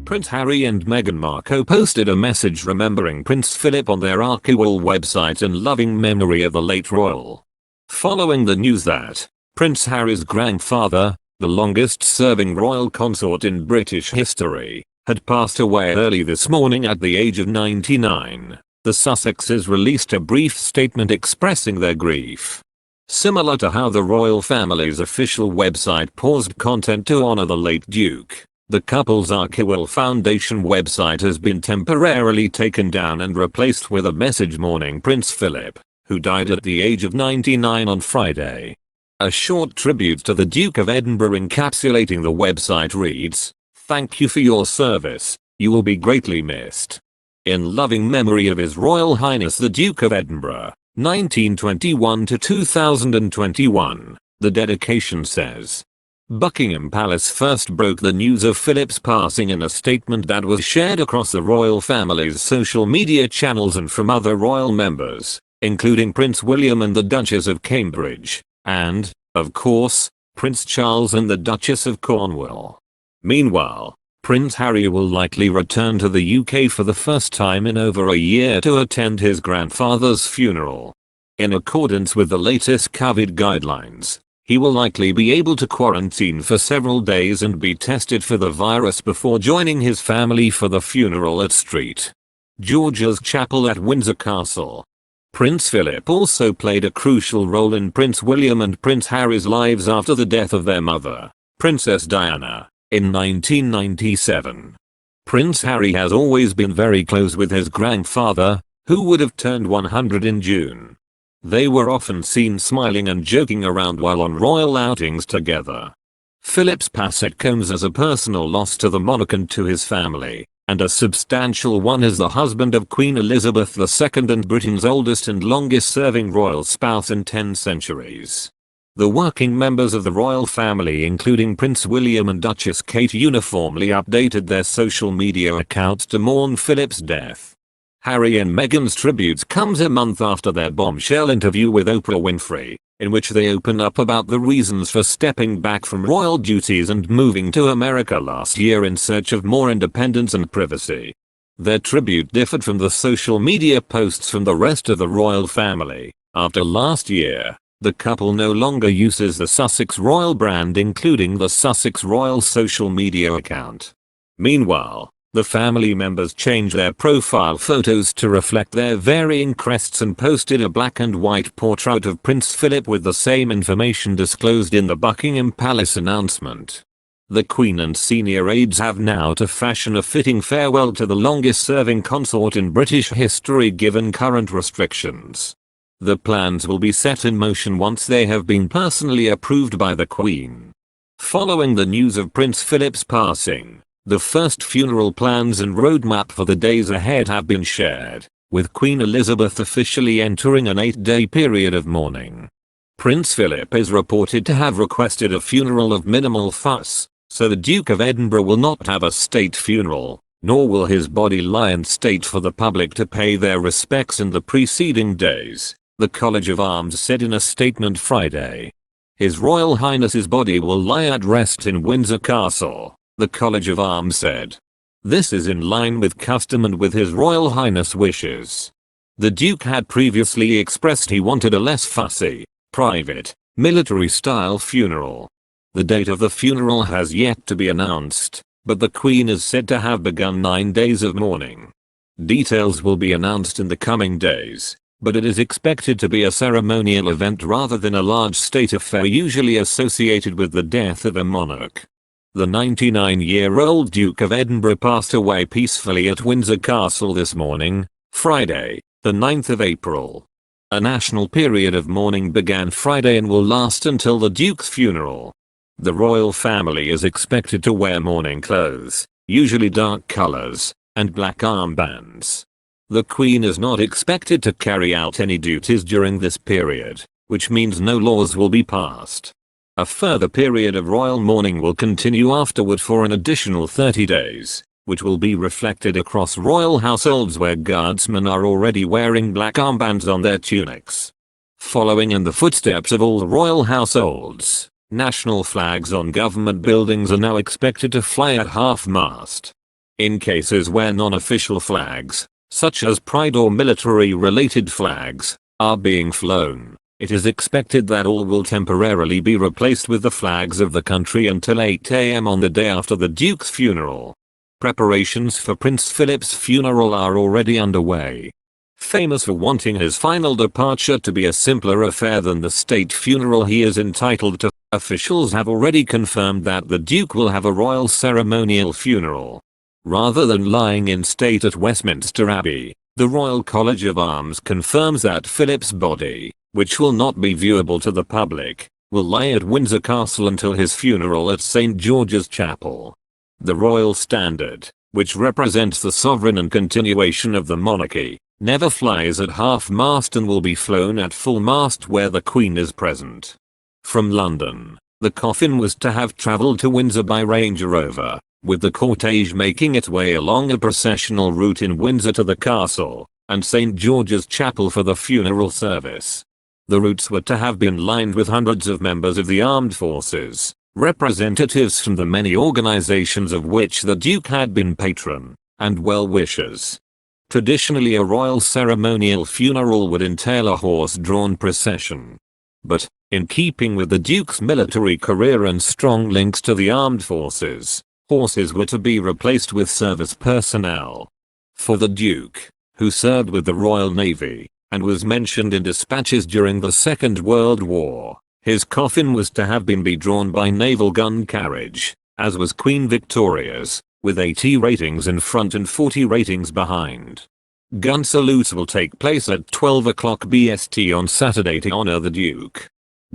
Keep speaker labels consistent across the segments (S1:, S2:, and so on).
S1: Prince Harry and Meghan Markle posted a message remembering Prince Philip on their Archewell website in loving memory of the late royal. Following the news that Prince Harry's grandfather, the longest-serving royal consort in British history, had passed away early this morning at the age of 99, the Sussexes released a brief statement expressing their grief. Similar to how the royal family's official website paused content to honor the late Duke, the couple's Archewell Foundation website has been temporarily taken down and replaced with a message mourning Prince Philip, who died at the age of 99 on Friday. A short tribute to the Duke of Edinburgh encapsulating the website reads, "Thank you for your service, you will be greatly missed. In loving memory of His Royal Highness the Duke of Edinburgh, 1921 to 2021, the dedication says." Buckingham Palace first broke the news of Philip's passing in a statement that was shared across the royal family's social media channels and from other royal members, including Prince William and the Duchess of Cambridge, and, of course, Prince Charles and the Duchess of Cornwall. Meanwhile, Prince Harry will likely return to the UK for the first time in over a year to attend his grandfather's funeral. In accordance with the latest COVID guidelines, he will likely be able to quarantine for several days and be tested for the virus before joining his family for the funeral at St. George's Chapel at Windsor Castle. Prince Philip also played a crucial role in Prince William and Prince Harry's lives after the death of their mother, Princess Diana, in 1997. Prince Harry has always been very close with his grandfather, who would have turned 100 in June. They were often seen smiling and joking around while on royal outings together. Philip's passing comes as a personal loss to the monarch and to his family, and a substantial one as the husband of Queen Elizabeth II and Britain's oldest and longest-serving royal spouse in 10 centuries. The working members of the royal family, including Prince William and Duchess Kate, uniformly updated their social media accounts to mourn Philip's death. Harry and Meghan's tributes comes a month after their bombshell interview with Oprah Winfrey, in which they open up about the reasons for stepping back from royal duties and moving to America last year in search of more independence and privacy. Their tribute differed from the social media posts from the rest of the royal family. After last year, the couple no longer uses the Sussex Royal brand, including the Sussex Royal social media account. Meanwhile, the family members changed their profile photos to reflect their varying crests and posted a black and white portrait of Prince Philip with the same information disclosed in the Buckingham Palace announcement. The Queen and senior aides have now to fashion a fitting farewell to the longest-serving consort in British history given current restrictions. The plans will be set in motion once they have been personally approved by the Queen. Following the news of Prince Philip's passing, the first funeral plans and roadmap for the days ahead have been shared, with Queen Elizabeth officially entering an 8-day period of mourning. Prince Philip is reported to have requested a funeral of minimal fuss, so the Duke of Edinburgh will not have a state funeral, nor will his body lie in state for the public to pay their respects in the preceding days, the College of Arms said in a statement Friday. His Royal Highness's body will lie at rest in Windsor Castle, the College of Arms said. This is in line with custom and with His Royal Highness' wishes. The Duke had previously expressed he wanted a less fussy, private, military-style funeral. The date of the funeral has yet to be announced, but the Queen is said to have begun 9 days of mourning. Details will be announced in the coming days, but it is expected to be a ceremonial event rather than a large state affair usually associated with the death of a monarch. The 99-year-old Duke of Edinburgh passed away peacefully at Windsor Castle this morning, Friday, the 9th of April. A national period of mourning began Friday and will last until the Duke's funeral. The royal family is expected to wear mourning clothes, usually dark colors, and black armbands. The Queen is not expected to carry out any duties during this period, which means no laws will be passed. A further period of royal mourning will continue afterward for an additional 30 days, which will be reflected across royal households where guardsmen are already wearing black armbands on their tunics. Following in the footsteps of all the royal households, national flags on government buildings are now expected to fly at half-mast. In cases where non-official flags, such as pride or military-related flags, are being flown, it is expected that all will temporarily be replaced with the flags of the country until 8 AM on the day after the Duke's funeral. Preparations for Prince Philip's funeral are already underway. Famous for wanting his final departure to be a simpler affair than the state funeral he is entitled to, officials have already confirmed that the Duke will have a royal ceremonial funeral. Rather than lying in state at Westminster Abbey, the Royal College of Arms confirms that Philip's body, which will not be viewable to the public, will lie at Windsor Castle until his funeral at St. George's Chapel. The Royal Standard, which represents the sovereign and continuation of the monarchy, never flies at half-mast and will be flown at full-mast where the Queen is present. From London, the coffin was to have travelled to Windsor by Range Rover, with the cortege making its way along a processional route in Windsor to the castle, and St. George's Chapel for the funeral service. The routes were to have been lined with hundreds of members of the armed forces, representatives from the many organizations of which the Duke had been patron, and well-wishers. Traditionally, a royal ceremonial funeral would entail a horse-drawn procession. But, in keeping with the Duke's military career and strong links to the armed forces, horses were to be replaced with service personnel. For the Duke, who served with the Royal Navy, and was mentioned in dispatches during the Second World War, his coffin was to have been drawn by naval gun carriage, as was Queen Victoria's, with 80 ratings in front and 40 ratings behind. Gun salutes will take place at 12 o'clock BST on Saturday to honour the Duke.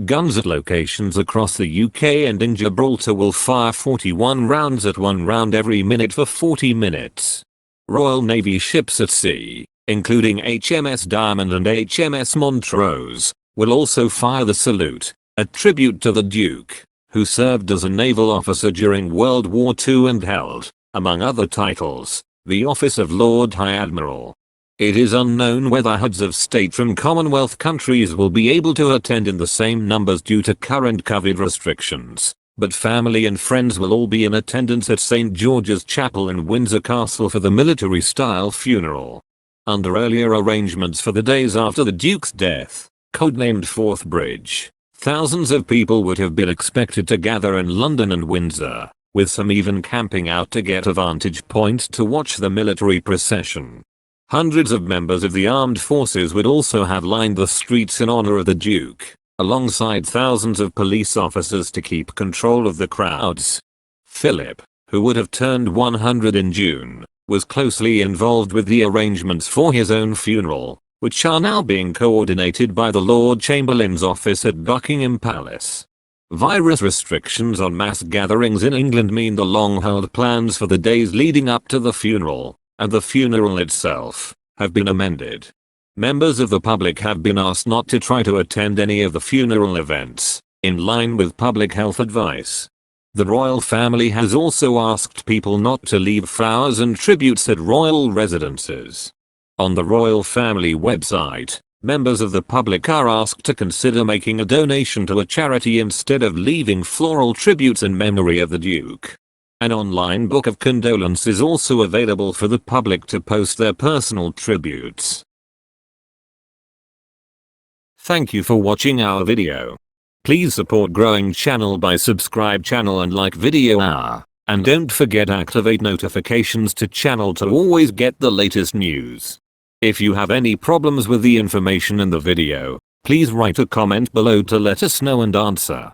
S1: Guns at locations across the UK and in Gibraltar will fire 41 rounds at 1 round every minute for 40 minutes. Royal Navy ships at sea, including HMS Diamond and HMS Montrose, will also fire the salute, a tribute to the Duke, who served as a naval officer during World War II and held, among other titles, the office of Lord High Admiral. It is unknown whether heads of state from Commonwealth countries will be able to attend in the same numbers due to current COVID restrictions, but family and friends will all be in attendance at St. George's Chapel in Windsor Castle for the military-style funeral. Under earlier arrangements for the days after the Duke's death, codenamed Forth Bridge, thousands of people would have been expected to gather in London and Windsor, with some even camping out to get a vantage point to watch the military procession. Hundreds of members of the armed forces would also have lined the streets in honor of the Duke, alongside thousands of police officers to keep control of the crowds. Philip, who would have turned 100 in June, was closely involved with the arrangements for his own funeral, which are now being coordinated by the Lord Chamberlain's office at Buckingham Palace. Virus restrictions on mass gatherings in England mean the long-held plans for the days leading up to the funeral, and the funeral itself, have been amended. Members of the public have been asked not to try to attend any of the funeral events, in line with public health advice. The royal family has also asked people not to leave flowers and tributes at royal residences. On the royal family website, members of the public are asked to consider making a donation to a charity instead of leaving floral tributes in memory of the Duke. An online book of condolence is also available for the public to post their personal tributes. Thank you for watching our video. Please support growing channel by subscribe channel and like video hour. And don't forget activate notifications to channel to always get the latest news. If you have any problems with the information in the video, please write a comment below to let us know and answer.